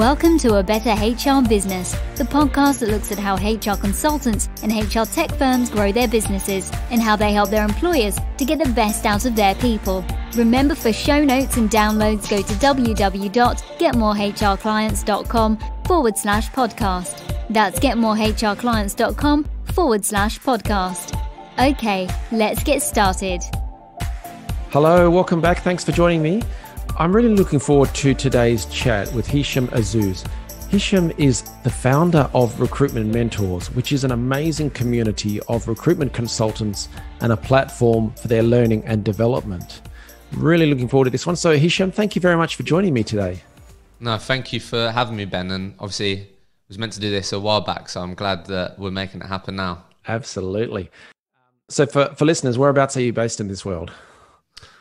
Welcome to A Better HR Business, the podcast that looks at how HR consultants and HR tech firms grow their businesses and how they help their employers to get the best out of their people. Remember, for show notes and downloads, go to www.getmorehrclients.com/podcast. That's getmorehrclients.com/podcast. Okay, let's get started. Hello, welcome back. Thanks for joining me. I'm really looking forward to today's chat with Hishem Azzouz. Hishem is the founder of Recruitment Mentors, which is an amazing community of recruitment consultants and a platform for their learning and development. Really looking forward to this one. So Hishem, thank you very much for joining me today. No, thank you for having me, Ben. And obviously, I was meant to do this a while back, so I'm glad that we're making it happen now. Absolutely. So for listeners, whereabouts are you based in this world?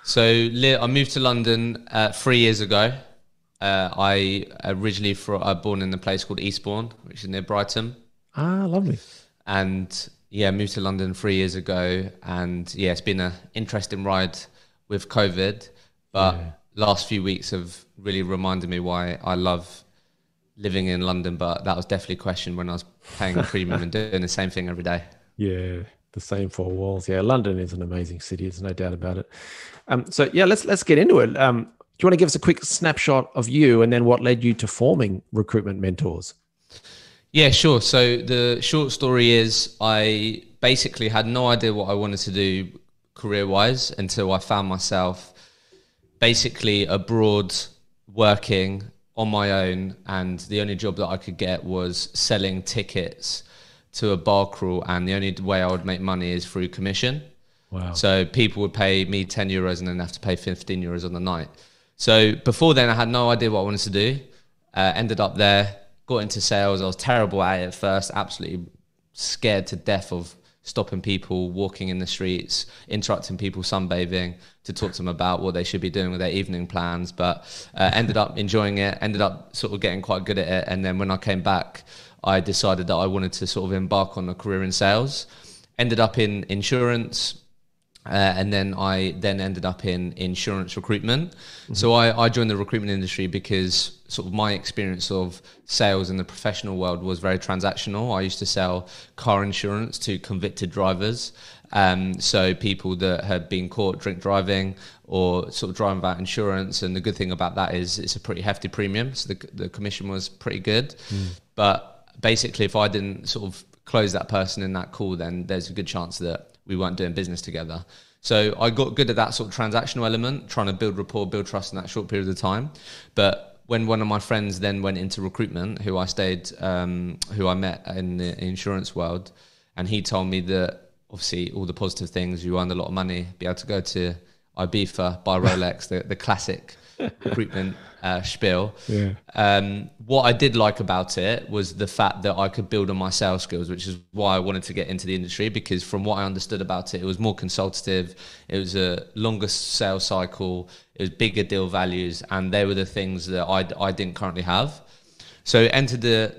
So I moved to London 3 years ago. I originally born in a place called Eastbourne, which is near Brighton. Ah, lovely. And yeah, moved to London 3 years ago. And yeah, it's been an interesting ride with COVID. But last few weeks have really reminded me why I love living in London. But that was definitely a question when I was paying a premium and doing the same thing every day. Yeah, the same four walls. Yeah, London is an amazing city. There's no doubt about it. So yeah, let's get into it. Do you want to give us a quick snapshot of you and then what led you to forming Recruitment Mentors? Yeah, sure. So the short story is I basically had no idea what I wanted to do career-wise until I found myself basically abroad working on my own, and the only job that I could get was selling tickets to a bar crawl, and the only way I would make money is through commission. Wow. So people would pay me 10 euros and then have to pay 15 euros on the night. So before then I had no idea what I wanted to do. Ended up there, got into sales. I was terrible at it at first, absolutely scared to death of stopping people, walking in the streets, interrupting people sunbathing to talk to them about what they should be doing with their evening plans. But ended up enjoying it, ended up sort of getting quite good at it. And then when I came back, I decided that I wanted to sort of embark on a career in sales. Ended up in insurance. And then I ended up in insurance recruitment. Mm-hmm. So I joined the recruitment industry because sort of my experience of sales in the professional world was very transactional. I used to sell car insurance to convicted drivers. So people that had been caught drink driving or sort of driving without insurance. And the good thing about that is it's a pretty hefty premium. So the commission was pretty good. But basically, if I didn't sort of close that person in that call, then there's a good chance that we weren't doing business together. So I got good at that sort of transactional element, trying to build rapport, build trust in that short period of time. But when one of my friends then went into recruitment, who I met in the insurance world, and he told me that obviously all the positive things, you earned a lot of money, be able to go to Ibiza, buy Rolex, the classic recruitment spiel. Yeah. What I did like about it was the fact that I could build on my sales skills, which is why I wanted to get into the industry, because from what I understood about it, it was more consultative, it was a longer sales cycle, it was bigger deal values, and they were the things that I didn't currently have. So entered the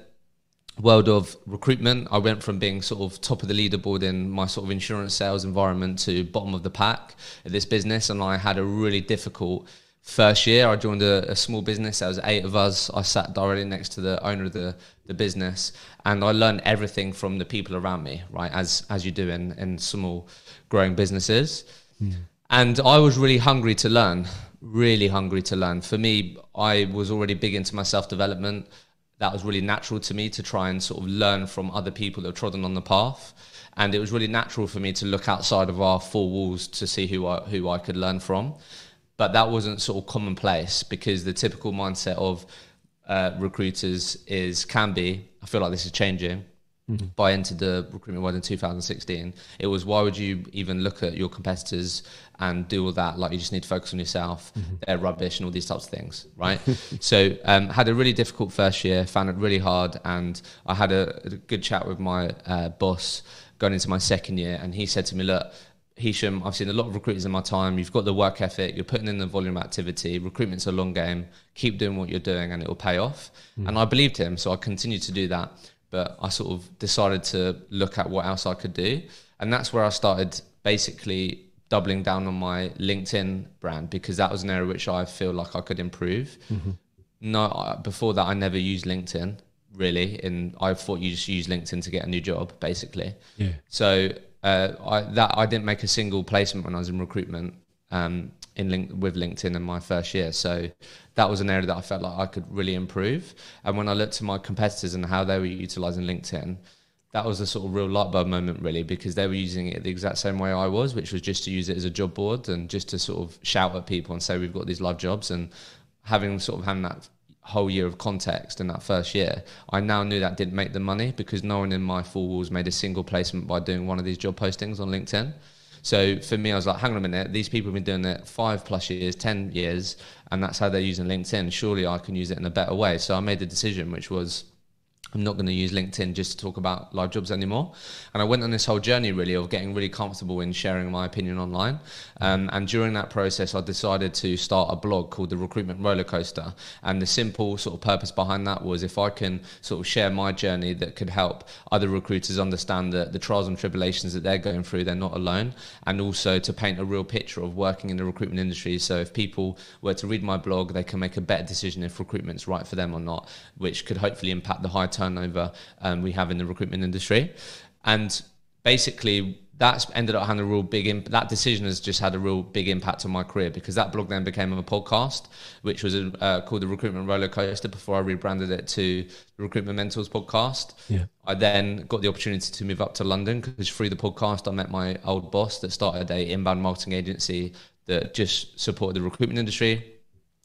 world of recruitment. I went from being sort of top of the leaderboard in my sort of insurance sales environment to bottom of the pack at this business, and I had a really difficult first year. I joined a small business. There was 8 of us. I sat directly next to the owner of the business, and I learned everything from the people around me, right, as you do in small growing businesses. And I was really hungry to learn. For me, I was already big into my self-development. That was really natural to me to try and sort of learn from other people that have trodden on the path. And it was really natural for me to look outside of our 4 walls to see who I could learn from. But that wasn't sort of commonplace, because the typical mindset of recruiters can be, I feel like this is changing. Mm-hmm. But I entered the recruitment world in 2016. It was, why would you even look at your competitors and do all that? Like, you just need to focus on yourself. Mm-hmm. They're rubbish and all these types of things, right? So had a really difficult first year, found it really hard. And I had a good chat with my boss going into my second year. And he said to me, look, Hishem, I've seen a lot of recruiters in my time. You've got the work ethic. You're putting in the volume of activity. Recruitment's a long game. Keep doing what you're doing and it will pay off. And I believed him, so I continued to do that. But I sort of decided to look at what else I could do. And that's where I started basically doubling down on my LinkedIn brand, because that was an area which I feel like I could improve. No, before that, I never used LinkedIn really. I thought you just use LinkedIn to get a new job, basically. Yeah. So I didn't make a single placement when I was in recruitment with LinkedIn in my first year. So that was an area that I felt like I could really improve. And when I looked at my competitors and how they were utilizing LinkedIn, that was a sort of real light bulb moment, really, because they were using it the exact same way I was, which was just to use it as a job board and just to sort of shout at people and say, we've got these live jobs. And having that whole year of context in that first year, I now knew that didn't make the money because no one in my four walls made a single placement by doing one of these job postings on LinkedIn. So for me, I was like, hang on a minute, these people have been doing it 5+ years, 10 years, and that's how they're using LinkedIn. Surely I can use it in a better way. So I made the decision, which was, I'm not going to use LinkedIn just to talk about live jobs anymore. And I went on this whole journey really of getting really comfortable in sharing my opinion online. And during that process, I decided to start a blog called the Recruitment Rollercoaster. And the simple sort of purpose behind that was if I can sort of share my journey that could help other recruiters understand the trials and tribulations that they're going through, they're not alone. And also to paint a real picture of working in the recruitment industry. So if people were to read my blog, they can make a better decision if recruitment's right for them or not, which could hopefully impact the high turnover we have in the recruitment industry. And basically that's ended up having a real big that decision has just had a real big impact on my career, because that blog then became a podcast, which was called the Recruitment Rollercoaster before I rebranded it to the Recruitment Mentors podcast. Yeah. I then got the opportunity to move up to London because through the podcast I met my old boss that started a inbound marketing agency that just supported the recruitment industry.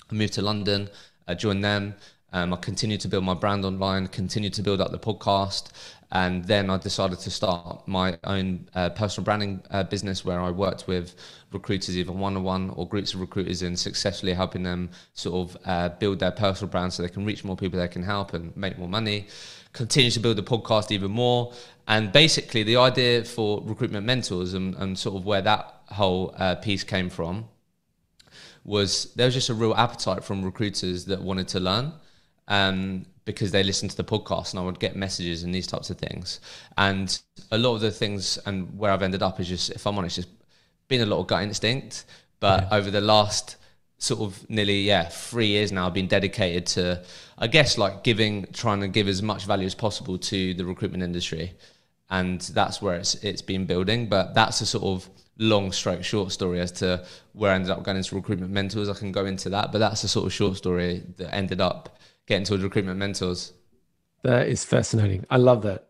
I moved to London, joined them. I continued to build my brand online, continued to build up the podcast, and then I decided to start my own personal branding business where I worked with recruiters, either one-on-one or groups of recruiters, in successfully helping them sort of build their personal brand so they can reach more people they can help and make more money. Continue to build the podcast even more. And basically the idea for Recruitment Mentors and sort of where that whole piece came from was there was just a real appetite from recruiters that wanted to learn. Because they listened to the podcast and I would get messages and these types of things. And a lot of the things and where I've ended up is just, if I'm honest, just been a lot of gut instinct. But over the last sort of nearly 3 years now, I've been dedicated to, I guess, like trying to give as much value as possible to the recruitment industry. And that's where it's been building. But that's a sort of long stroke short story as to where I ended up going into Recruitment Mentors. I can go into that, but that's a sort of short story that ended up getting towards Recruitment Mentors. That is fascinating. I love that.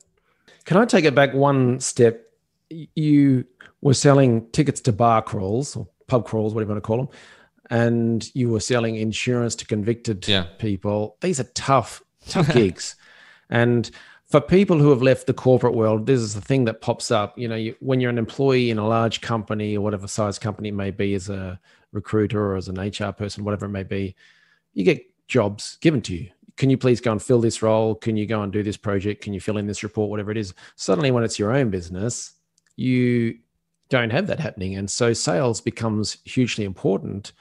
Can I take it back one step? You were selling tickets to bar crawls or pub crawls, whatever you want to call them, and you were selling insurance to convicted people. These are tough gigs. And for people who have left the corporate world, this is the thing that pops up. You know, when you're an employee in a large company or whatever size company it may be, as a recruiter or as an HR person, whatever it may be, you get jobs given to you. Can you please go and fill this role? Can you go and do this project? Can you fill in this report? Whatever it is. Suddenly when it's your own business, you don't have that happening. And so sales becomes hugely important.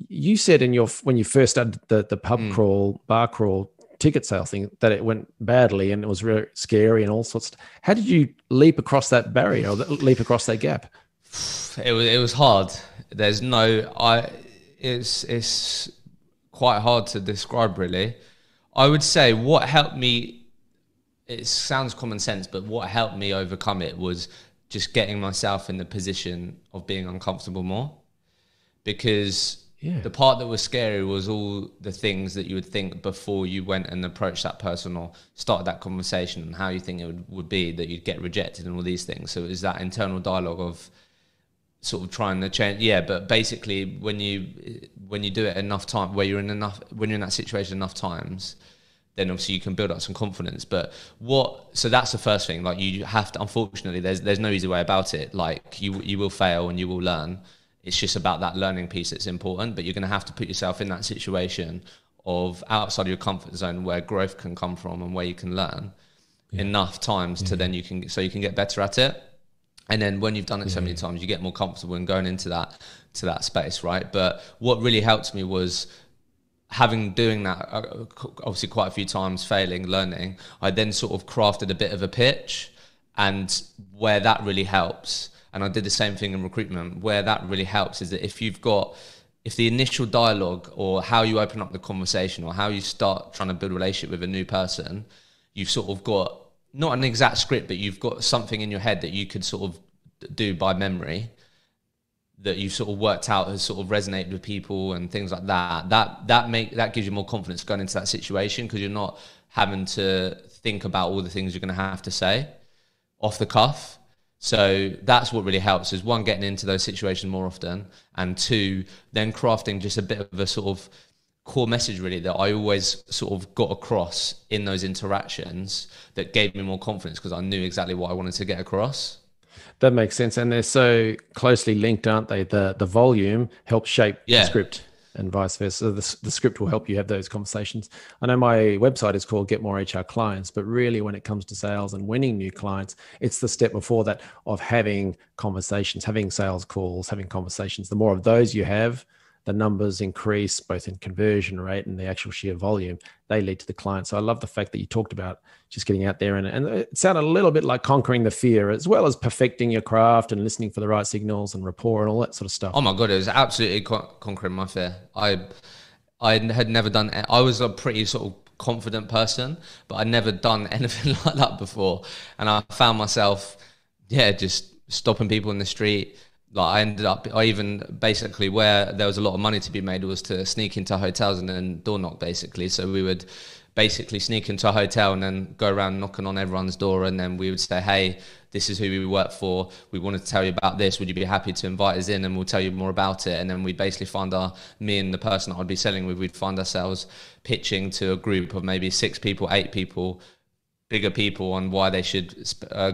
You said when you first started the pub crawl, bar crawl, ticket sales thing, that it went badly and it was really scary and all sorts. How did you leap across that barrier or leap across that gap? It was hard. It's quite hard to describe, really. I would say what helped me, it sounds common sense, but what helped me overcome it was just getting myself in the position of being uncomfortable more. Because the part that was scary was all the things that you would think before you went and approached that person or started that conversation, and how you think it would be that you'd get rejected and all these things. So it was that internal dialogue of sort of trying to change. But basically when you do it enough time, when you're in that situation enough times, then obviously you can build up some confidence. So that's the first thing. Like, you have to, unfortunately, there's no easy way about it. Like, you will fail and you will learn. It's just about that learning piece that's important, but you're going to have to put yourself in that situation of outside of your comfort zone where growth can come from and where you can learn enough times to then you can get better at it. And then when you've done it so many times, you get more comfortable in going into that space, right? But what really helped me was doing that, obviously quite a few times, failing, learning. I then sort of crafted a bit of a pitch, and where that really helps, and I did the same thing in recruitment, where that really helps is that if you've got if the initial dialogue or how you open up the conversation or how you start trying to build a relationship with a new person, you've sort of got not an exact script, but you've got something in your head that you could sort of do by memory, that you've sort of worked out has sort of resonated with people and things like that. That gives you more confidence going into that situation, because you're not having to think about all the things you're going to have to say off the cuff. So that's what really helps, is one, getting into those situations more often, and two, then crafting just a bit of a sort of core message really that I always sort of got across in those interactions that gave me more confidence, because I knew exactly what I wanted to get across. That makes sense. And they're so closely linked, aren't they? The volume helps shape the script, and vice versa. The script will help you have those conversations. I know my website is called Get More HR Clients, but really when it comes to sales and winning new clients, it's the step before that of having conversations, having sales calls, having conversations. The more of those you have, the numbers increase, both in conversion rate and the actual sheer volume. They lead to the client. So I love the fact that you talked about just getting out there, and it sounded a little bit like conquering the fear, as well as perfecting your craft and listening for the right signals and rapport and all that sort of stuff. Oh my God, it was absolutely conquering my fear. I had never done it. I was a pretty sort of confident person, but I'd never done anything like that before. And I found myself, just stopping people in the street. Like I even basically, where there was a lot of money to be made was to sneak into hotels and then door knock, basically. So we would basically sneak into a hotel and then go around knocking on everyone's door, and then we would say, hey, this is who we work for. We wanted to tell you about this. Would you be happy to invite us in, and we'll tell you more about it? And then we'd basically find me and the person that I'd be selling with, we'd find ourselves pitching to a group of maybe 6 people, 8 people, bigger people, on why they should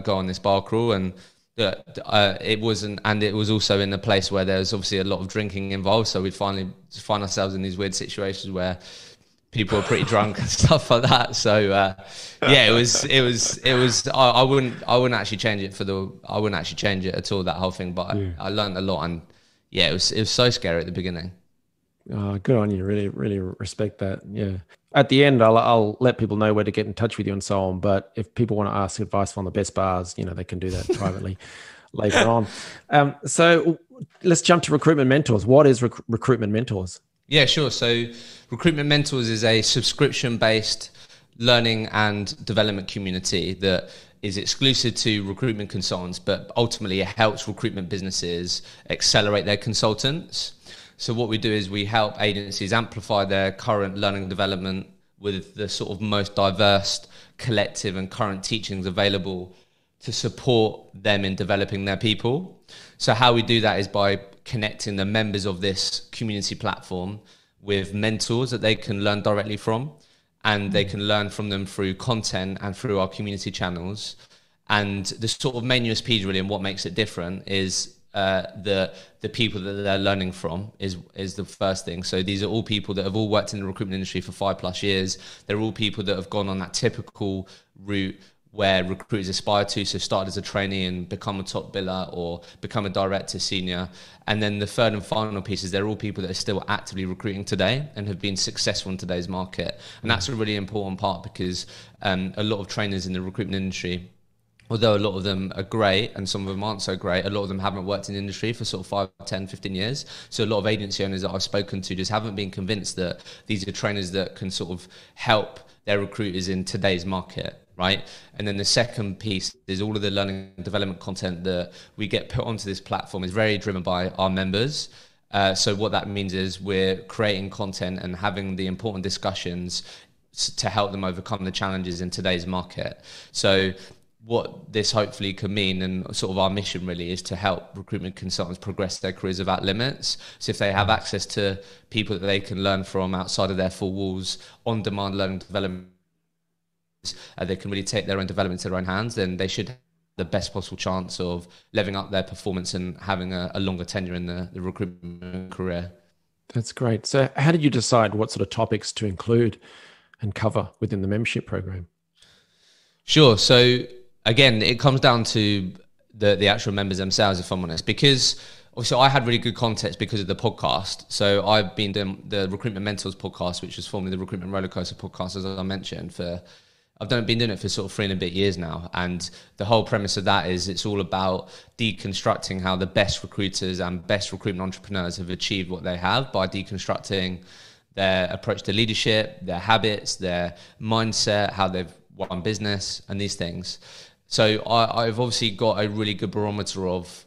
go on this bar crawl. And it was also in a place where there was obviously a lot of drinking involved. So we'd finally find ourselves in these weird situations where people were pretty drunk and stuff like that. So it was. I wouldn't actually change it I wouldn't actually change it at all, that whole thing. But I learned a lot, and it was so scary at the beginning. Good on you. Really, really respect that. Yeah. At the end, I'll let people know where to get in touch with you and so on. But if people want to ask advice on the best bars, they can do that privately later on. So let's jump to Recruitment Mentors. What is Recruitment Mentors? Yeah, sure. So Recruitment Mentors is a subscription-based learning and development community that is exclusive to recruitment consultants, but ultimately it helps recruitment businesses accelerate their consultants. So what we do is we help agencies amplify their current learning and development with the sort of most diverse collective and current teachings available to support them in developing their people. So how we do that is by connecting the members of this community platform with mentors that they can learn directly from, and they can learn from them through content and through our community channels. And the sort of main USPs really, and what makes it different, is the people that they're learning from is the first thing. So these are all people that have all worked in the recruitment industry for 5+ years. They're all people that have gone on that typical route where recruiters aspire to, so start as a trainee and become a top biller or become a director, senior. And then the third and final piece is they're all people that are still actively recruiting today and have been successful in today's market. And that's a really important part, because a lot of trainers in the recruitment industry, although a lot of them are great and some of them aren't so great, a lot of them haven't worked in the industry for sort of 5, 10, 15 years. So a lot of agency owners that I've spoken to just haven't been convinced that these are trainers that can sort of help their recruiters in today's market, right? And then the second piece is all of the learning and development content that we get put onto this platform is very driven by our members. So what that means is we're creating content and having the important discussions to help them overcome the challenges in today's market. So what this hopefully could mean, and sort of our mission really, is to help recruitment consultants progress their careers without limits. So if they have access to people that they can learn from outside of their 4 walls, on-demand learning development, they can really take their own development into their own hands, then they should have the best possible chance of leveling up their performance and having a longer tenure in the recruitment career. That's great. So how did you decide what sort of topics to include and cover within the membership program? Sure. So again, it comes down to the actual members themselves, if I'm honest, because also I had really good context because of the podcast. So I've been doing the Recruitment Mentors podcast, which was formerly the Recruitment Rollercoaster podcast, as I mentioned, for been doing it for sort of 3 and a bit years now. And the whole premise of that is it's all about deconstructing how the best recruiters and best recruitment entrepreneurs have achieved what they have by deconstructing their approach to leadership, their habits, their mindset, how they've won business, and these things. So I've obviously got a really good barometer of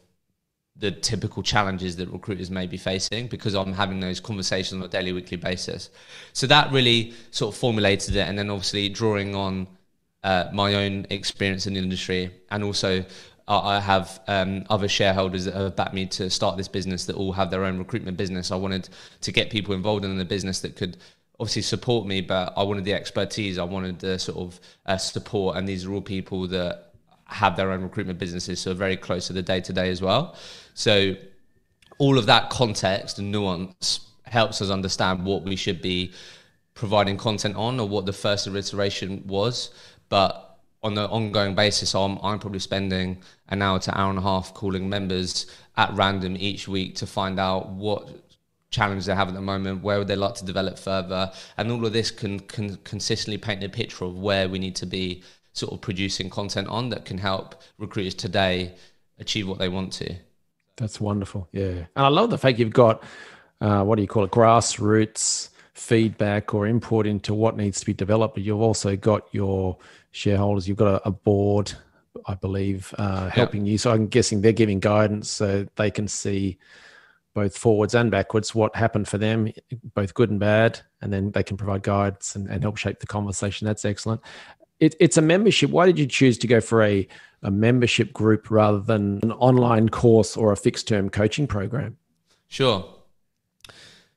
the typical challenges that recruiters may be facing because I'm having those conversations on a daily, weekly basis. So that really sort of formulated it. And then obviously drawing on my own experience in the industry, and also I have other shareholders that have backed me to start this business that all have their own recruitment business. I wanted to get people involved in the business that could obviously support me, but I wanted the expertise, I wanted the sort of support, and these are all people that have their own recruitment businesses, so very close to the day-to-day as well. So all of that context and nuance helps us understand what we should be providing content on, or what the first iteration was. But on the ongoing basis, I'm probably spending an hour to hour and a half calling members at random each week to find out what challenge they have at the moment, where would they like to develop further, and all of this can consistently paint a picture of where we need to be sort of producing content on that can help recruiters today achieve what they want to. That's wonderful. Yeah. And I love the fact you've got, what do you call it, grassroots feedback or input into what needs to be developed, but you've also got your shareholders, you've got a board, I believe, helping you. So I'm guessing they're giving guidance so they can see both forwards and backwards what happened for them, both good and bad, and then they can provide guidance and help shape the conversation. That's excellent. It's a membership. Why did you choose to go for a membership group rather than an online course or a fixed term coaching program? Sure.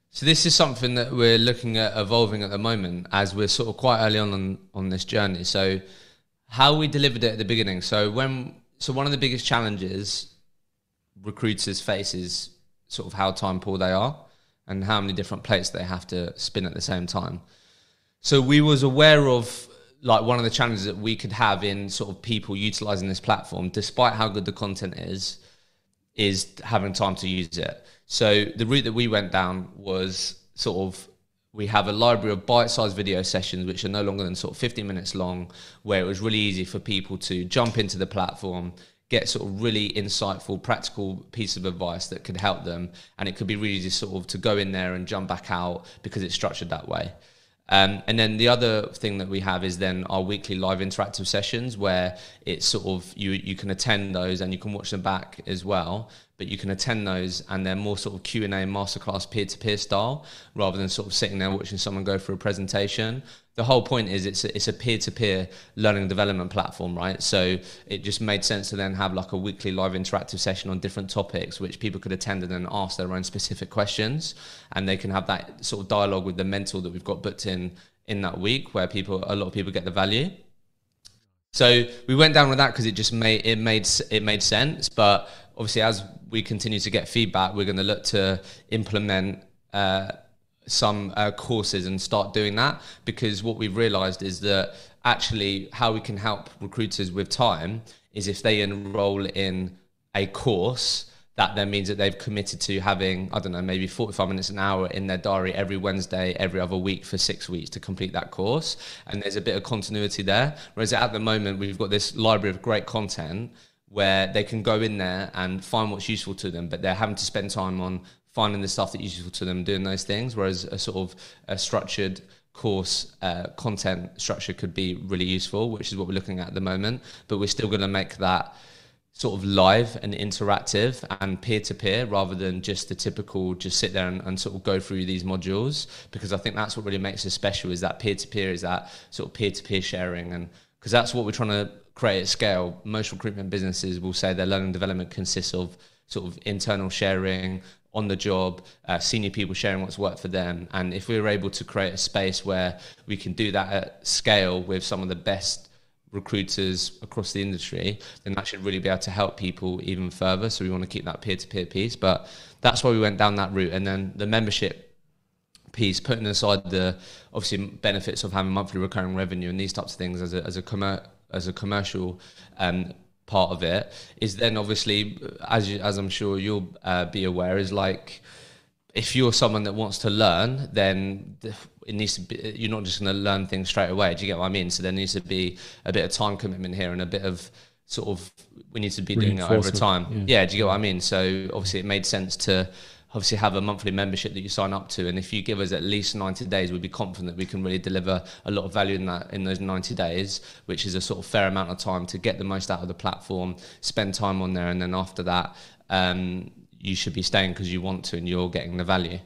So this is something that we're looking at evolving at the moment as we're sort of quite early on this journey. So how we delivered it at the beginning. So one of the biggest challenges recruiters face is sort of how time poor they are and how many different plates they have to spin at the same time. So we was aware of like one of the challenges that we could have in sort of people utilizing this platform, despite how good the content is having time to use it. So the route that we went down was sort of, we have a library of bite-sized video sessions, which are no longer than sort of 15 minutes long, where it was really easy for people to jump into the platform, get sort of really insightful, practical piece of advice that could help them. And it could be really easy sort of to go in there and jump back out because it's structured that way. And then the other thing that we have is then our weekly live interactive sessions, where it's sort of, you can attend those and you can watch them back as well, but you can attend those and they're more sort of Q&A masterclass peer-to-peer style, rather than sort of sitting there watching someone go through a presentation. The whole point is it's a peer-to-peer learning and development platform, right? So it just made sense to then have like a weekly live interactive session on different topics, which people could attend and then ask their own specific questions. And they can have that sort of dialogue with the mentor that we've got booked in that week, where a lot of people get the value. So we went down with that because it made sense. But obviously, as we continue to get feedback, we're going to look to implement some courses and start doing that, because what we've realized is that actually how we can help recruiters with time is if they enroll in a course, that then means that they've committed to having, I don't know, maybe 45 minutes, an hour in their diary every Wednesday, every other week for 6 weeks to complete that course. And there's a bit of continuity there. Whereas at the moment, we've got this library of great content where they can go in there and find what's useful to them, but they're having to spend time on finding the stuff that's useful to them, doing those things. Whereas a sort of a structured course content structure could be really useful, which is what we're looking at the moment. But we're still going to make that sort of live and interactive and peer-to-peer, rather than just the typical just sit there and sort of go through these modules, because I think that's what really makes us special, is that peer-to-peer, is that sort of peer-to-peer sharing. And because that's what we're trying to create at scale. Most recruitment businesses will say their learning and development consists of sort of internal sharing, on the job, senior people sharing what's worked for them. And if we were able to create a space where we can do that at scale with some of the best recruiters across the industry, then that should really be able to help people even further. So we want to keep that peer-to-peer piece, but that's why we went down that route. And then the membership piece, putting aside the obviously benefits of having monthly recurring revenue and these types of things as a commercial part of it, is then obviously, as I'm sure you'll be aware, is like if you're someone that wants to learn, then it needs to be, you're not just going to learn things straight away. Do you get what I mean? So there needs to be a bit of time commitment here and a bit of sort of, we need to be doing it over time. Yeah. Do you get what I mean? So obviously it made sense to obviously have a monthly membership that you sign up to. And if you give us at least 90 days, we'd be confident that we can really deliver a lot of value in those 90 days, which is a sort of fair amount of time to get the most out of the platform, spend time on there. And then after that, you should be staying because you want to and you're getting the value.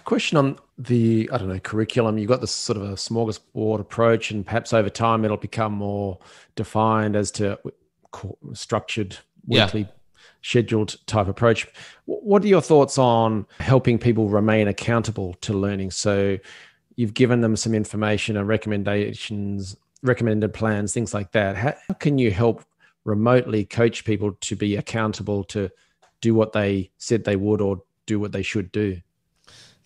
Question on the, I don't know, curriculum. You've got this sort of a smorgasbord approach, and perhaps over time it'll become more defined as to structured, weekly, scheduled type approach. What are your thoughts on helping people remain accountable to learning? So you've given them some information and recommendations, recommended plans, things like that. How can you help remotely coach people to be accountable to do what they said they would or do what they should do?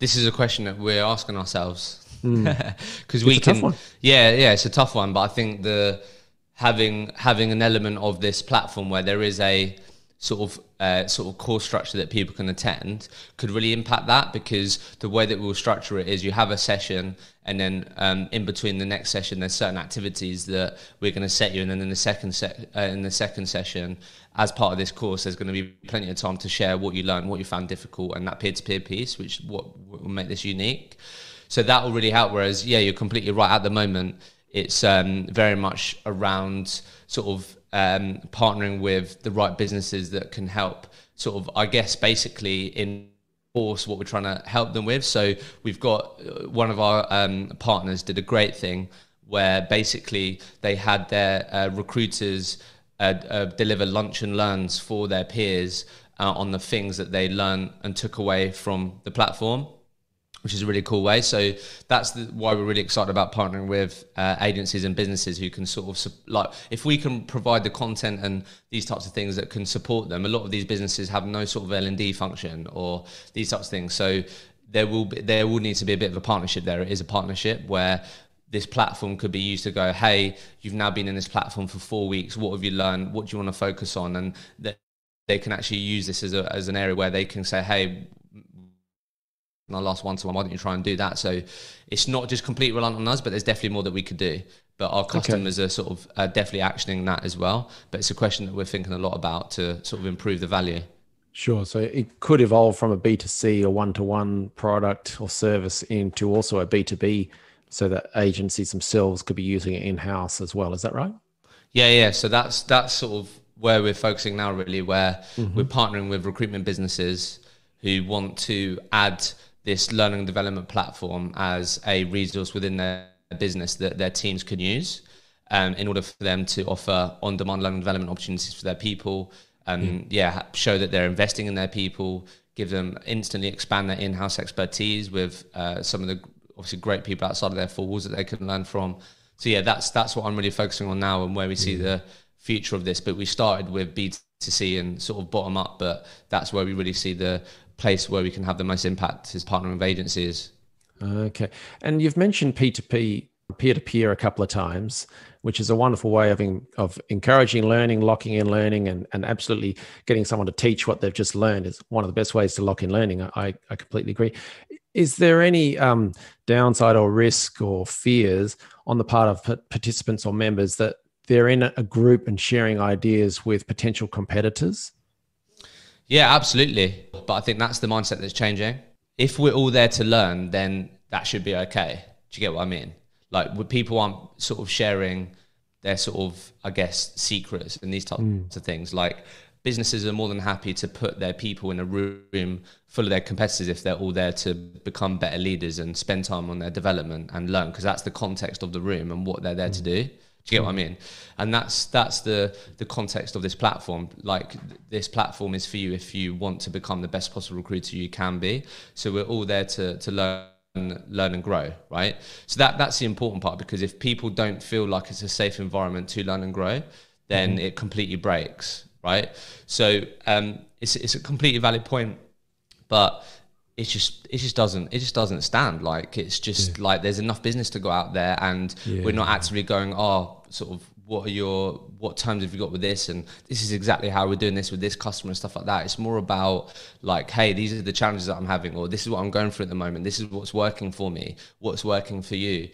This is a question that we're asking ourselves because we can. It's a tough one. But I think having an element of this platform where there is a sort of core structure that people can attend could really impact that, because the way that we'll structure it is you have a session, and then in between the next session there's certain activities that we're going to set you, and then in the second session, as part of this course, there's going to be plenty of time to share what you learned, what you found difficult, and that peer-to-peer piece, which what will make this unique. So that will really help. Whereas you're completely right, at the moment it's very much around sort of partnering with the right businesses that can help sort of, I guess, basically enforce what we're trying to help them with. So we've got one of our partners did a great thing where basically they had their recruiters deliver lunch and learns for their peers on the things that they learned and took away from the platform, which is a really cool way. So that's why we're really excited about partnering with agencies and businesses who can sort of, like, if we can provide the content and these types of things that can support them. A lot of these businesses have no sort of L&D function or these types of things. So there will need to be a bit of a partnership there. It is a partnership where this platform could be used to go, hey, you've now been in this platform for 4 weeks. What have you learned? What do you want to focus on? And they can actually use this as an area where they can say, hey, in our last one-to-one, why don't you try and do that? So it's not just completely reliant on us, but there's definitely more that we could do. But our customers are sort of definitely actioning that as well. But it's a question that we're thinking a lot about to sort of improve the value. Sure. So it could evolve from a B2C or one-to-one product or service into also a B2B, so that agencies themselves could be using it in-house as well. Is that right? Yeah. So that's sort of where we're focusing now, really, where we're partnering with recruitment businesses who want to add this learning and development platform as a resource within their business that their teams can use in order for them to offer on-demand learning and development opportunities for their people, show that they're investing in their people, give them instantly expand their in-house expertise with some of the obviously great people outside of their four walls that they can learn from. So that's what I'm really focusing on now and where we see the future of this. But we started with B2C and sort of bottom up, but that's where we really see the place where we can have the most impact is partnering with agencies. Okay. And you've mentioned P2P, peer-to-peer a couple of times, which is a wonderful way of encouraging learning, locking in learning, and absolutely getting someone to teach what they've just learned is one of the best ways to lock in learning. I completely agree. Is there any downside or risk or fears on the part of participants or members that they're in a group and sharing ideas with potential competitors? Yeah, absolutely. But I think that's the mindset that's changing. If we're all there to learn, then that should be okay. Do you get what I mean? Like, people aren't sort of sharing their sort of, I guess, secrets and these types of things. Like, businesses are more than happy to put their people in a room full of their competitors if they're all there to become better leaders and spend time on their development and learn, because that's the context of the room and what they're there to do. Do you get what I mean? And that's the context of this platform. Like, this platform is for you if you want to become the best possible recruiter you can be. So we're all there to learn and grow, right? So that's the important part, because if people don't feel like it's a safe environment to learn and grow, then it completely breaks, right? So it's a completely valid point, but it just doesn't stand. Like, it's just like there's enough business to go out there, and we're not actively going, sort of what terms have you got with this, and this is exactly how we're doing this with this customer and stuff like that. It's more about like, hey, these are the challenges that I'm having, or this is what I'm going through at the moment, this is what's working for me, what's working for you,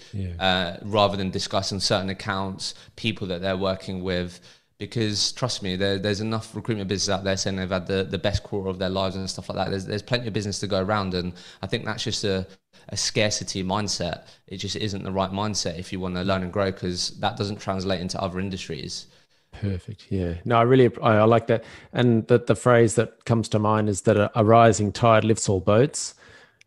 rather than discussing certain accounts, people that they're working with. Because trust me, there's enough recruitment business out there saying they've had the best quarter of their lives and stuff like that. There's plenty of business to go around, and I think that's just a scarcity mindset. It just isn't the right mindset if you want to learn and grow, because that doesn't translate into other industries. Perfect. Yeah. No, I like that. And the phrase that comes to mind is that a rising tide lifts all boats.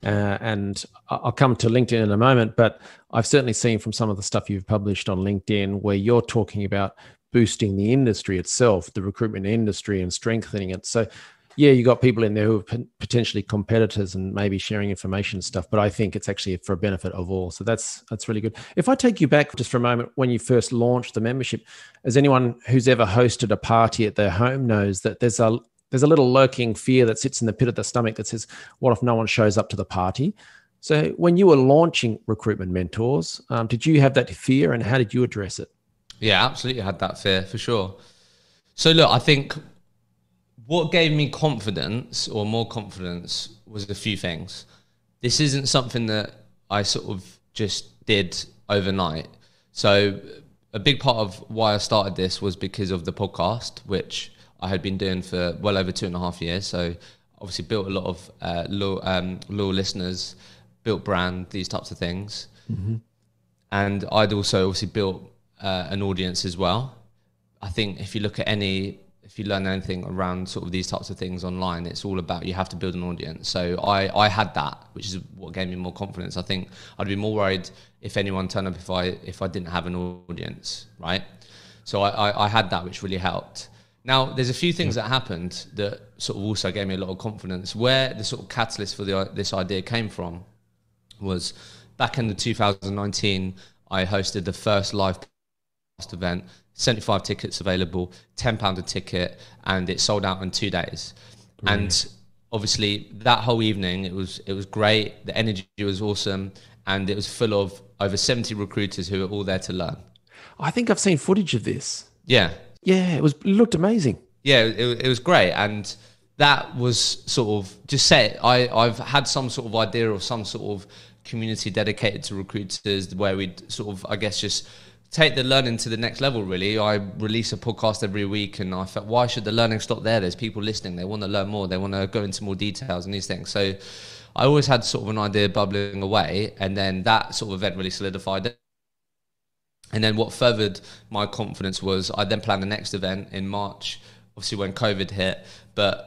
And I'll come to LinkedIn in a moment, but I've certainly seen from some of the stuff you've published on LinkedIn where you're talking about boosting the industry itself, the recruitment industry, and strengthening it. So yeah, you got people in there who are potentially competitors and maybe sharing information and stuff, but I think it's actually for benefit of all. So that's really good. If I take you back just for a moment, when you first launched the membership, as anyone who's ever hosted a party at their home knows, that there's a little lurking fear that sits in the pit of the stomach that says, what if no one shows up to the party? So when you were launching Recruitment Mentors, did you have that fear, and how did you address it? Yeah, absolutely. I had that fear for sure. So look, I think what gave me confidence, or more confidence, was a few things. This isn't something that I sort of just did overnight. So a big part of why I started this was because of the podcast, which I had been doing for well over 2.5 years. So obviously built a lot of loyal listeners, built brand, these types of things. Mm-hmm. And I'd also obviously built an audience as well. I think if you learn anything around sort of these types of things online, it's all about, you have to build an audience. So I had that, which is what gave me more confidence. I think I'd be more worried if anyone turned up if I didn't have an audience, right? So I had that, which really helped. Now, there's a few things that happened that sort of also gave me a lot of confidence. Where the sort of catalyst for this idea came from was back in the 2019, I hosted the first live event, 75 tickets available, £10 a ticket, and it sold out in 2 days. Brilliant. And obviously that whole evening, it was great. The energy was awesome, and it was full of over 70 recruiters who were all there to learn. I think I've seen footage of this. Yeah. Yeah, it looked amazing. Yeah, it was great. And that was sort of just set. I've had some sort of idea of some sort of community dedicated to recruiters where we'd sort of, I guess, just take the learning to the next level, really. I release a podcast every week, and I felt, why should the learning stop there? There's people listening. They want to learn more. They want to go into more details and these things. So I always had sort of an idea bubbling away, and then that sort of event really solidified it. And then what furthered my confidence was I then planned the next event in March, obviously when COVID hit,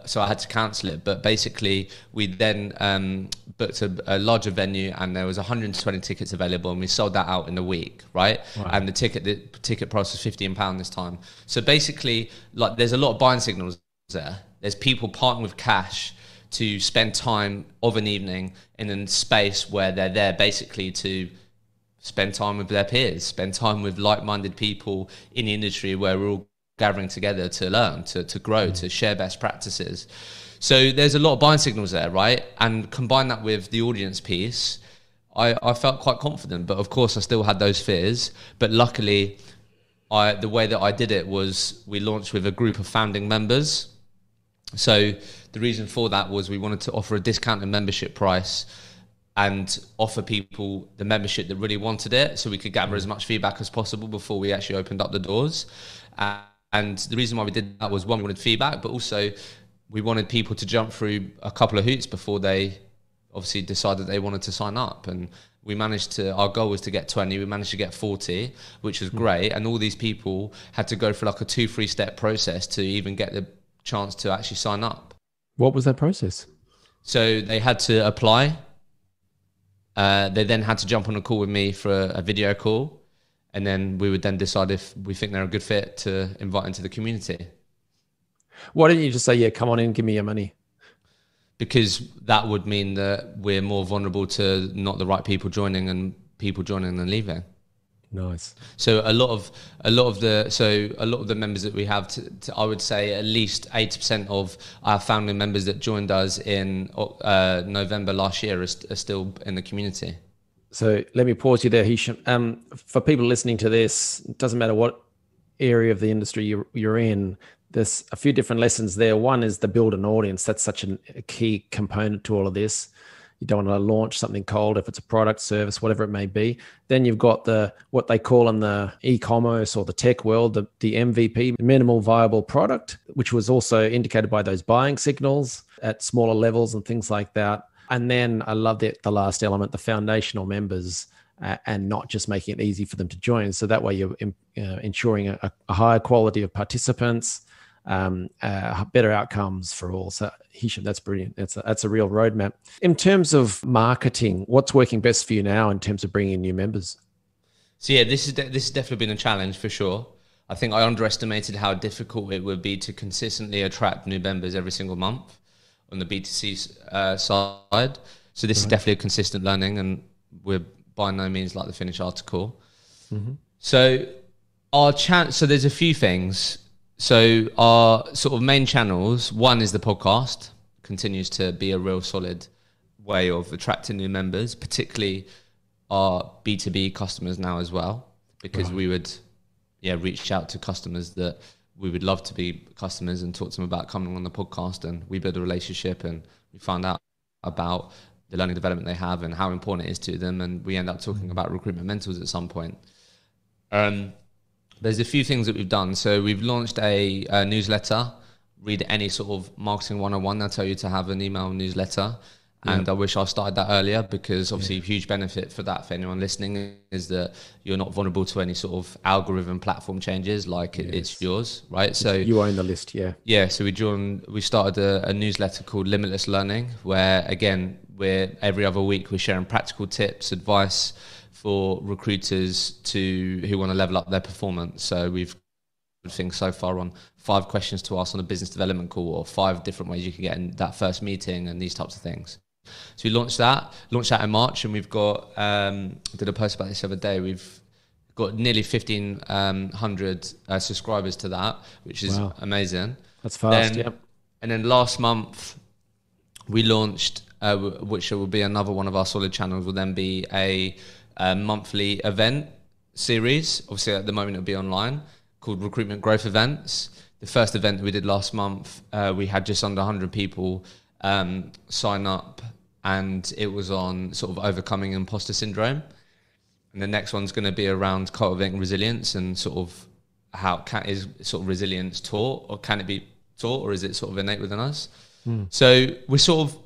so I had to cancel it. But basically we then booked a larger venue, and there was 120 tickets available, and we sold that out in a week, right? Wow. And the ticket price was £15 this time. So basically, like, there's a lot of buying signals there. There's people parting with cash to spend time of an evening in a space where they're there basically to spend time with their peers, spend time with like-minded people in the industry where we're all gathering together to learn, to grow, to share best practices. So there's a lot of buying signals there, right? And combine that with the audience piece, I felt quite confident. But of course, I still had those fears. But luckily, the way that I did it was we launched with a group of founding members. So the reason for that was we wanted to offer a discounted membership price and offer people the membership that really wanted it, so we could gather as much feedback as possible before we actually opened up the doors. And the reason why we did that was, one, we wanted feedback, but also we wanted people to jump through a couple of hoops before they obviously decided they wanted to sign up. And we managed to, our goal was to get 20, we managed to get 40, which was great. And all these people had to go through like a 2-3 step process to even get the chance to actually sign up. What was that process? So they had to apply. They then had to jump on a call with me for a video call, and then we would then decide if we think they're a good fit to invite into the community. Why didn't you just say, yeah, come on in, give me your money? Because that would mean that we're more vulnerable to not the right people joining and people joining and leaving. Nice. So a lot of the members that we have, I would say at least 80% of our founding members that joined us in November last year are still in the community. So let me pause you there, Hishem. For people listening to this, it doesn't matter what area of the industry you're in, there's a few different lessons there. One is the build an audience. That's such a key component to all of this. You don't want to launch something cold if it's a product, service, whatever it may be. Then you've got what they call in the e-commerce or the tech world, the MVP, minimal viable product, which was also indicated by those buying signals at smaller levels and things like that. And then I love the last element, the foundational members, and not just making it easy for them to join. So that way you're ensuring a higher quality of participants, better outcomes for all. So Hishem, that's brilliant. That's a real roadmap. In terms of marketing, what's working best for you now in terms of bringing in new members? So yeah, this has definitely been a challenge for sure. I think I underestimated how difficult it would be to consistently attract new members every single month on the B2C side. So this is definitely a consistent learning, and we're by no means like the finished article. Mm-hmm. So so there's a few things. So our sort of main channels, one is the podcast, continues to be a real solid way of attracting new members, particularly our B2B customers now as well, because we would reach out to customers that we would love to be customers and talk to them about coming on the podcast, and we build a relationship and we find out about the learning development they have and how important it is to them, and we end up talking about recruitment mentors at some point. There's a few things that we've done. So we've launched a newsletter. Read any sort of marketing 101. They'll tell you to have an email newsletter. And I wish I started that earlier, because obviously a huge benefit for that for anyone listening is that you're not vulnerable to any sort of algorithm platform changes, like it's yours, right? So you own the list, Yeah, so we started a newsletter called Limitless Learning, where again, every other week we're sharing practical tips, advice for recruiters who want to level up their performance. So we've things so far on 5 questions to ask on a business development call, or 5 different ways you can get in that first meeting, and these types of things. So we launched that in March, and we've got did a post about this the other day. We've got nearly 1,500 subscribers to that, which is amazing. That's fast. And then last month we launched, which will be another one of our solid channels, will then be a monthly event series. Obviously at the moment it'll be online, called Recruitment Growth Events. The first event that we did last month, we had just under 100 people sign up, and it was on sort of overcoming imposter syndrome. And the next one's going to be around cultivating resilience, and sort of is sort of resilience taught, or can it be taught, or is it sort of innate within us? So we're sort of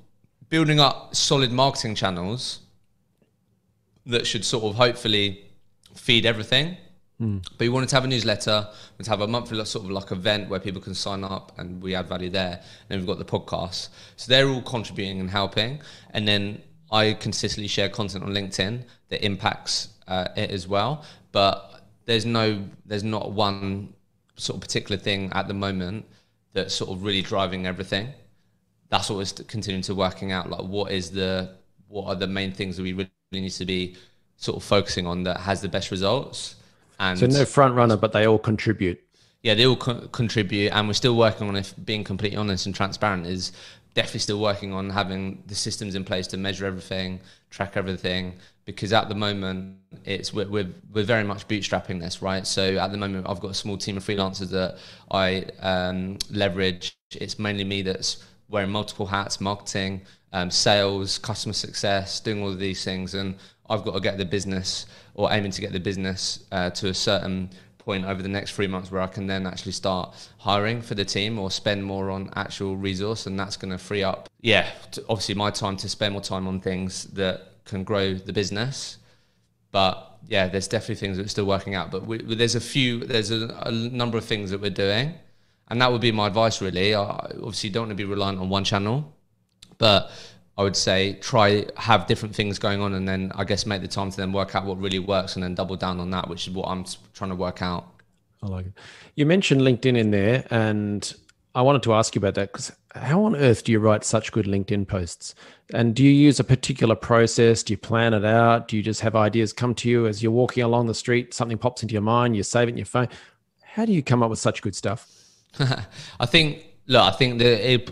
building up solid marketing channels that should sort of hopefully feed everything. But we wanted to have a newsletter, and to have a monthly sort of like event where people can sign up and we add value there. And then we've got the podcast. So they're all contributing and helping. And then I consistently share content on LinkedIn that impacts it as well. But there's not one sort of particular thing at the moment that's sort of really driving everything. That's what we're continuing to working out. Like what are the main things that we really need to be sort of focusing on that has the best results. And so no front runner, but they all contribute. Yeah, they all contribute, and we're still working on, if being completely honest and transparent, is definitely still working on having the systems in place to measure everything, track everything, because at the moment we're very much bootstrapping this, right? So at the moment I've got a small team of freelancers that I leverage. It's mainly me that's wearing multiple hats: marketing, sales, customer success, doing all of these things, and I've got to get the business, or aiming to get the business to a certain point over the next 3 months where I can then actually start hiring for the team or spend more on actual resource, and that's going to free up, obviously my time to spend more time on things that can grow the business. But yeah, there's definitely things that we're still working out. But there's a number of things that we're doing, and that would be my advice really. I obviously don't want to be reliant on one channel, but I would say have different things going on, and then I guess make the time to then work out what really works and then double down on that, which is what I'm trying to work out. I like it. You mentioned LinkedIn in there, and I wanted to ask you about that, because how on earth do you write such good LinkedIn posts? And do you use a particular process? Do you plan it out? Do you just have ideas come to you as you're walking along the street, something pops into your mind, you save it in your phone? How do you come up with such good stuff? I think that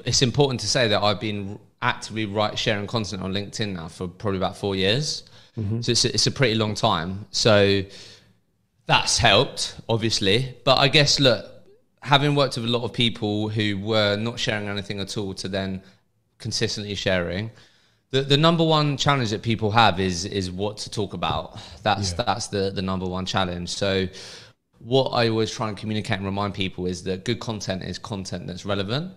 it's important to say that I've been actively sharing content on LinkedIn now for probably about 4 years. So it's a pretty long time. So That's helped, obviously. But I guess, look, having worked with a lot of people who were not sharing anything at all to then consistently sharing, the number one challenge that people have is what to talk about. That's the number one challenge. So what I always try and communicate and remind people is that good content is content that's relevant.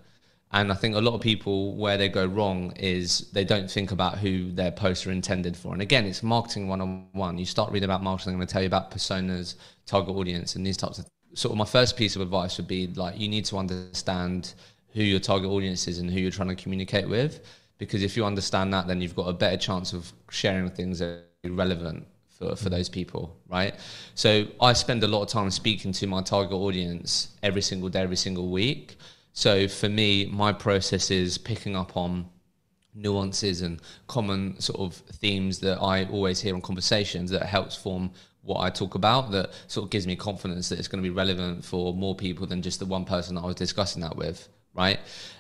And I think a lot of people, where they go wrong is they don't think about who their posts are intended for. And again, it's marketing 101. You start reading about marketing, I'm going to tell you about personas, target audience, and these types of sort of my first piece of advice would be like, you need to understand who your target audience is and who you're trying to communicate with. Because if you understand that, then you've got a better chance of sharing things that are relevant for those people, right? So I spend a lot of time speaking to my target audience every single day, every single week. So for me, my process is picking up on nuances and common sort of themes that I always hear in conversations that helps form what I talk about, that sort of gives me confidence that it's going to be relevant for more people than just the one person that I was discussing that with, right?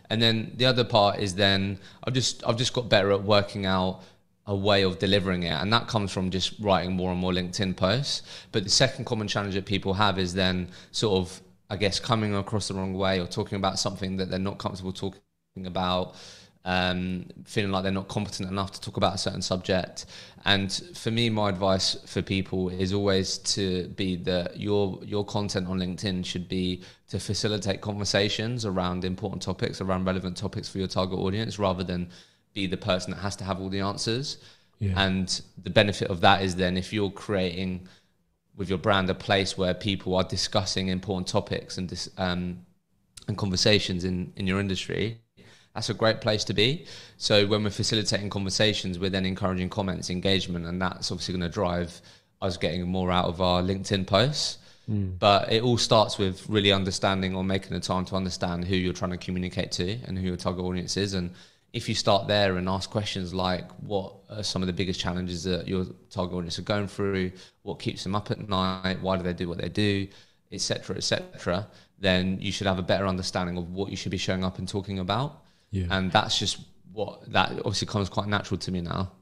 And then the other part is then I've just got better at working out a way of delivering it, and that comes from just writing more and more LinkedIn posts. But the second common challenge that people have is then sort of, I guess, coming across the wrong way or talking about something that they're not comfortable talking about, feeling like they're not competent enough to talk about a certain subject. And for me, my advice for people is always to be that your content on LinkedIn should be to facilitate conversations around important topics, around relevant topics for your target audience, rather than be the person that has to have all the answers. Yeah. And the benefit of that is then if you're creating with your brand a place where people are discussing important topics and conversations in your industry, that's a great place to be. So when we're facilitating conversations, we're then encouraging comments, engagement, and that's obviously going to drive us getting more out of our LinkedIn posts. But it all starts with really understanding or making the time to understand who you're trying to communicate to and who your target audience is. And if you start there and ask questions like, what are some of the biggest challenges that your target audience are going through? What keeps them up at night? Why do they do what they do? Et cetera, then you should have a better understanding of what you should be showing up and talking about. Yeah. And that's just that obviously comes quite natural to me now.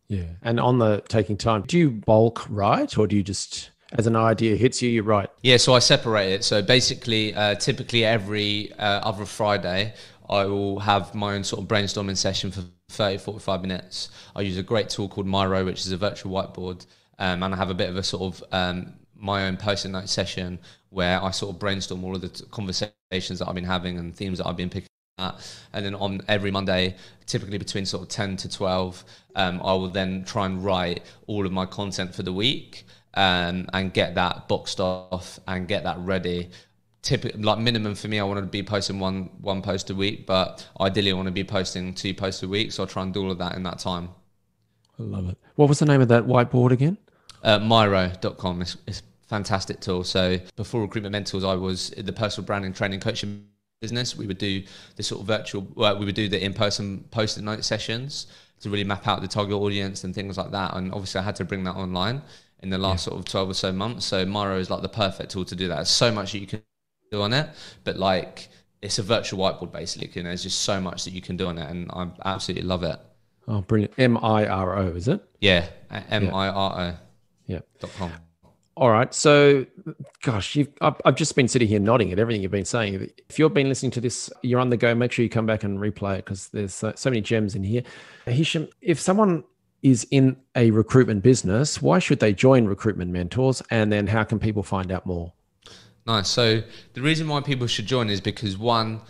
Yeah. And on the taking time, do you bulk write, or do you just, as an idea hits you, you write? Yeah, so I separate it. So basically, typically every other Friday, I will have my own sort of brainstorming session for 30, 45 minutes. I use a great tool called Miro, which is a virtual whiteboard. And I have a bit of a sort of my own post-it note session where I sort of brainstorm all of the conversations that I've been having and themes that I've been picking up. And then on every Monday, typically between sort of 10 to 12, I will then try and write all of my content for the week and get that boxed off and get that ready. Typically, like minimum for me, I want to be posting one post a week, but ideally I want to be posting 2 posts a week. So I'll try and do all of that in that time. I love it. What was the name of that whiteboard again? Miro.com. It's a fantastic tool. So before Recruitment Mentors, I was in the personal branding training coaching business. We would do the sort of we would do the in-person post-it note sessions to really map out the target audience and things like that. And obviously I had to bring that online in the last sort of 12 or so months. So Miro is like the perfect tool to do that. There's so much that you can do on it, but like it's a virtual whiteboard basically. You know, there's just so much that you can do on it, and I absolutely love it. Oh, brilliant. Miro, is it? Yeah, Miro. Yeah. .com. All right. So, gosh, I've just been sitting here nodding at everything you've been saying. If you've been listening to this, you're on the go, make sure you come back and replay it because there's so many gems in here. Hishem, if someone is in a recruitment business, why should they join Recruitment Mentors? And then how can people find out more? Nice. So the reason why people should join is because, one,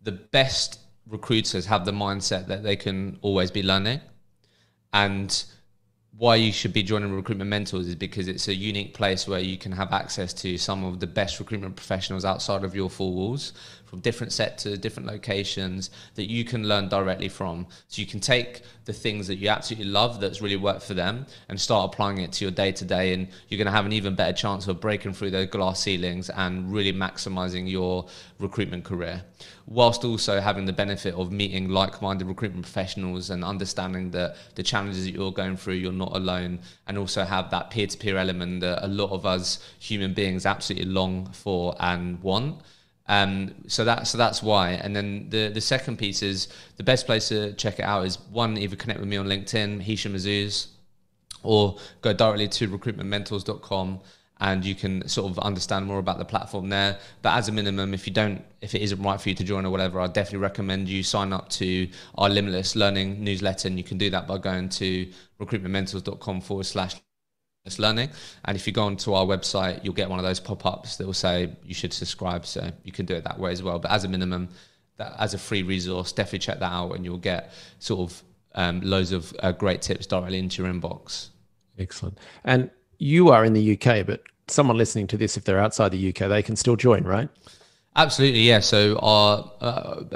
the best recruiters have the mindset that they can always be learning. And why you should be joining Recruitment Mentors is because it's a unique place where you can have access to some of the best recruitment professionals outside of your four walls, from different sectors, different locations, that you can learn directly from. So you can take the things that you absolutely love that's really worked for them and start applying it to your day-to-day, and you're going to have an even better chance of breaking through those glass ceilings and really maximizing your recruitment career, whilst also having the benefit of meeting like-minded recruitment professionals and understanding that the challenges that you're going through, you're not alone, and also have that peer-to-peer element that a lot of us human beings absolutely long for and want. So that's why. And then the second piece is the best place to check it out is, one, either connect with me on LinkedIn, Hishem Azzouz, or go directly to recruitmentmentors.com and you can sort of understand more about the platform there. But as a minimum, if it isn't right for you to join or whatever, I definitely recommend you sign up to our Limitless Learning newsletter, and you can do that by going to recruitmentmentors.com/learning. And if you go onto our website, you'll get one of those pop-ups that will say you should subscribe. So you can do it that way as well. But as a minimum, that as a free resource, definitely check that out, and you'll get sort of loads of great tips directly into your inbox. Excellent. And you are in the UK, but someone listening to this, if they're outside the UK, they can still join, right? Absolutely, yeah. So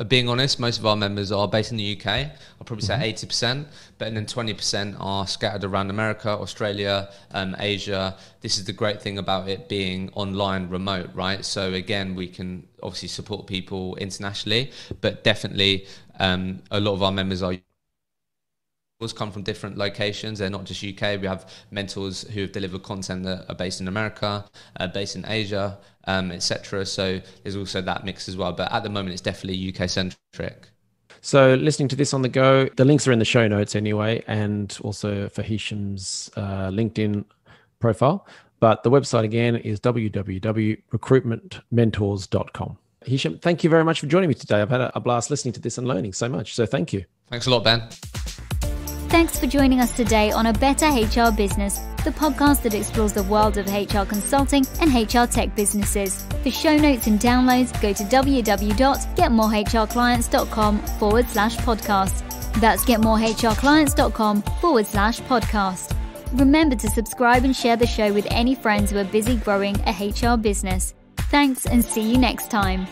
being honest, most of our members are based in the UK. I'll probably say 80%, but then 20% are scattered around America, Australia, Asia. This is the great thing about it being online, remote, right? So again, we can obviously support people internationally, but definitely a lot of our members come from different locations. They're not just UK. We have mentors who have delivered content that are based in America, based in Asia, etc. So there's also that mix as well. But at the moment, it's definitely UK centric. So listening to this on the go, the links are in the show notes anyway, and also for Hishem's LinkedIn profile. But the website again is www.recruitmentmentors.com. Hishem, thank you very much for joining me today. I've had a blast listening to this and learning so much. So thank you. Thanks a lot, Ben. Thanks for joining us today on A Better HR Business, the podcast that explores the world of HR consulting and HR tech businesses. For show notes and downloads, go to www.getmorehrclients.com/podcast. That's getmorehrclients.com/podcast. Remember to subscribe and share the show with any friends who are busy growing a HR business. Thanks, and see you next time.